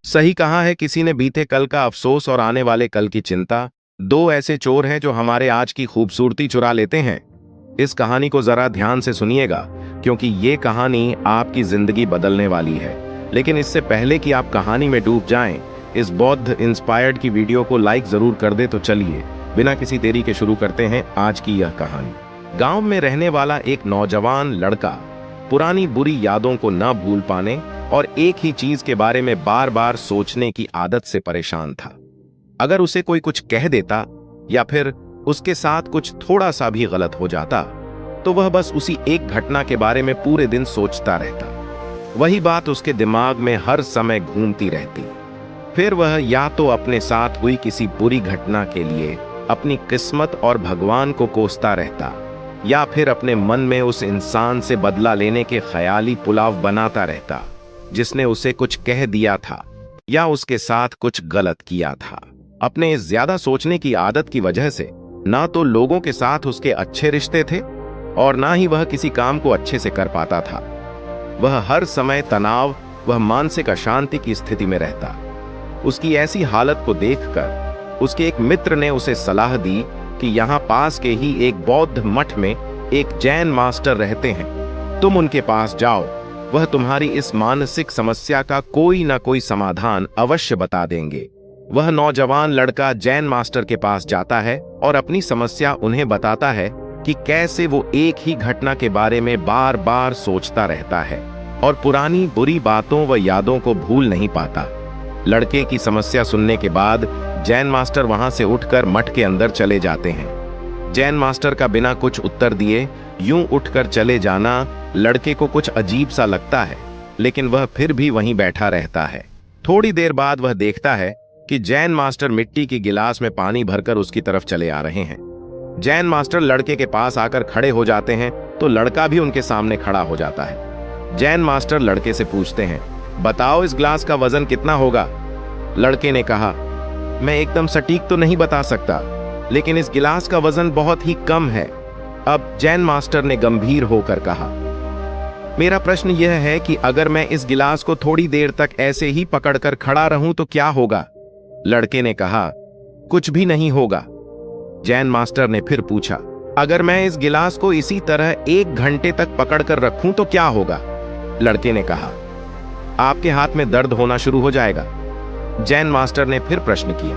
सही कहा है किसी ने, बीते कल का अफसोस और आने वाले कल की चिंता, दो ऐसे चोर हैं जो हमारे आज की खूबसूरती चुरा लेते हैं। इस कहानी को जरा ध्यान से सुनिएगा, क्योंकि ये कहानी आपकी जिंदगी बदलने वाली है। लेकिन इससे पहले कि आप कहानी में डूब जाएं, इस बौद्ध इंस्पायर्ड की वीडियो को लाइक जरूर कर दे। तो चलिए बिना किसी देरी के शुरू करते हैं आज की यह कहानी। गांव में रहने वाला एक नौजवान लड़का पुरानी बुरी यादों को न भूल पाने और एक ही चीज के बारे में बार बार सोचने की आदत से परेशान था। अगर उसे कोई कुछ कह देता या फिर उसके साथ कुछ थोड़ा सा भी गलत हो जाता, तो वह बस उसी एक घटना के बारे में पूरे दिन सोचता रहता। वही बात उसके दिमाग में हर समय घूमती रहती। फिर वह या तो अपने साथ हुई किसी बुरी घटना के लिए अपनी किस्मत और भगवान को कोसता रहता, या फिर अपने मन में उस इंसान से बदला लेने के ख्याली पुलाव बनाता रहता जिसने उसे कुछ कह दिया था या उसके साथ कुछ गलत किया था। अपने इस ज्यादा सोचने की आदत की वजह से ना तो लोगों के साथ उसके अच्छे रिश्ते थे और ना ही वह किसी काम को अच्छे से कर पाता था। वह हर समय तनाव वह मानसिक अशांति की स्थिति में रहता। उसकी ऐसी हालत को देखकर उसके एक मित्र ने उसे सलाह दी कि यहाँ पास के ही एक बौद्ध मठ में एक जैन मास्टर रहते हैं, तुम उनके पास जाओ, वह तुम्हारी इस मानसिक समस्या का कोई ना कोई समाधान अवश्य बता देंगे। वह नौजवान लड़का जैन मास्टर के पास जाता है और अपनी समस्या उन्हें बताता है कि कैसे वो एक ही घटना के बारे में बार बार सोचता रहता है और पुरानी बुरी बातों व यादों को भूल नहीं पाता। लड़के की समस्या सुनने के बाद जैन मास्टर वहां से उठकर मठ के अंदर चले जाते हैं। जैन मास्टर का बिना कुछ उत्तर दिए यूं उठकर चले जाना लड़के को कुछ अजीब सा लगता है, लेकिन वह फिर भी वहीं बैठा रहता है। थोड़ी देर बाद वह देखता है कि जैन मास्टर मिट्टी की गिलास में पानी भरकर उसकी तरफ चले आ रहे हैं। जैन मास्टर लड़के के पास आकर खड़े हो जाते हैं तो लड़का भी उनके सामने खड़ा हो जाता है। जैन मास्टर लड़के से पूछते हैं, बताओ इस ग्लास का वजन कितना होगा? लड़के ने कहा, मैं एकदम सटीक तो नहीं बता सकता, लेकिन इस गिलास का वजन बहुत ही कम है। अब जैन मास्टर ने गंभीर होकर कहा, मेरा प्रश्न यह है कि अगर मैं इस गिलास को थोड़ी देर तक ऐसे ही पकड़कर खड़ा रहूं तो क्या होगा? लड़के ने कहा, कुछ भी नहीं होगा। जैन मास्टर ने फिर पूछा, अगर मैं इस गिलास को इसी तरह 1 घंटे तक पकड़कर रखूं तो क्या होगा? लड़के ने कहा, आपके हाथ में दर्द होना शुरू हो जाएगा। जैन मास्टर ने फिर प्रश्न किया,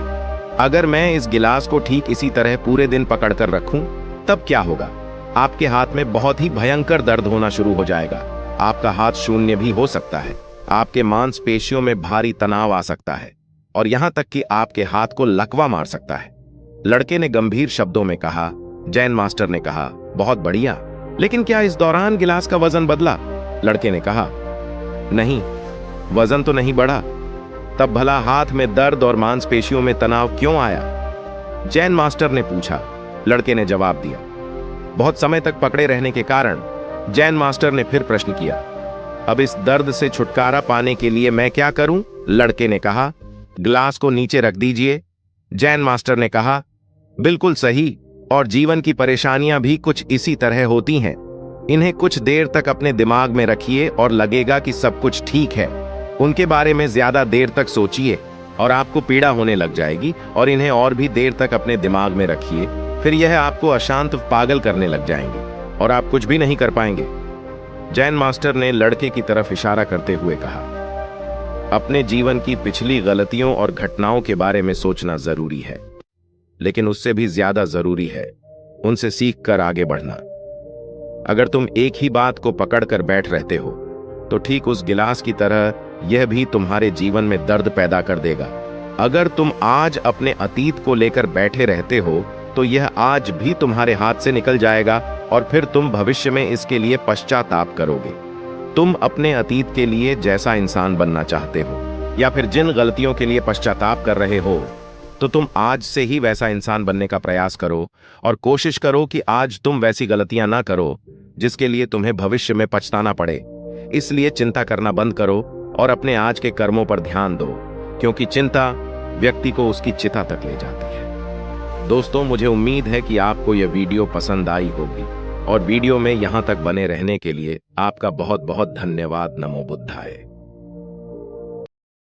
अगर मैं इस गिलास को ठीक इसी तरह पूरे दिन पकड़कर रखूं तब क्या होगा? आपके हाथ में बहुत ही भयंकर दर्द होना शुरू हो जाएगा। आपका हाथ शून्य भी हो सकता है, आपके मांसपेशियों में भारी तनाव आ सकता है और यहां तक कि आपके हाथ को लकवा मार सकता है। लड़के ने गंभीर शब्दों में कहा। जैन मास्टर ने कहा, बहुत बढ़िया, लेकिन क्या इस दौरान गिलास का वजन बदला? लड़के ने कहा, नहीं, वजन तो नहीं बढ़ा। तब भला हाथ में दर्द और मांसपेशियों में तनाव क्यों आया? जैन मास्टर ने पूछा। लड़के ने जवाब दिया। बहुत समय तक पकड़े रहने के कारण जैन मास्टर ने फिर प्रश्न किया, अब इस दर्द से छुटकारा पाने के लिए मैं क्या करूं? लड़के ने कहा, ग्लास को नीचे रख दीजिए। जैन मास्टर ने कहा, बिल्कुल सही, और जीवन की परेशानियां भी कुछ इसी तरह होती हैं। इन्हें कुछ देर तक अपने दिमाग में रखिए और लगेगा कि सब कुछ ठीक है। उनके बारे में ज्यादा देर तक सोचिए और आपको पीड़ा होने लग जाएगी, और इन्हें और भी देर तक अपने दिमाग में रखिए, फिर यह आपको अशांत पागल करने लग जाएंगे और आप कुछ भी नहीं कर पाएंगे। जैन मास्टर ने लड़के की तरफ इशारा करते हुए कहा, अपने जीवन की पिछली गलतियों और घटनाओं के बारे में सोचना जरूरी है, लेकिन उससे भी ज्यादा जरूरी है उनसे सीखकर आगे बढ़ना। अगर तुम एक ही बात को पकड़कर बैठ रहते हो तो ठीक उस गिलास की तरह यह भी तुम्हारे जीवन में दर्द पैदा कर देगा। अगर तुम आज अपने अतीत को लेकर बैठे रहते हो तो यह आज भी तुम्हारे हाथ से निकल जाएगा और फिर तुम भविष्य में इसके लिए पश्चाताप करोगे। तुम अपने अतीत के लिए जैसा इंसान बनना चाहते हो या फिर जिन गलतियों के लिए पश्चाताप कर रहे हो, तो तुम आज से ही वैसा इंसान बनने का प्रयास करो और कोशिश करो कि आज तुम वैसी गलतियां ना करो जिसके लिए तुम्हें भविष्य में पछताना पड़े। इसलिए चिंता करना बंद करो और अपने आज के कर्मों पर ध्यान दो, क्योंकि चिंता व्यक्ति को उसकी चिता तक ले जाती है। दोस्तों, मुझे उम्मीद है कि आपको यह वीडियो पसंद आई होगी, और वीडियो में यहां तक बने रहने के लिए आपका बहुत बहुत धन्यवाद। नमो बुद्धाय।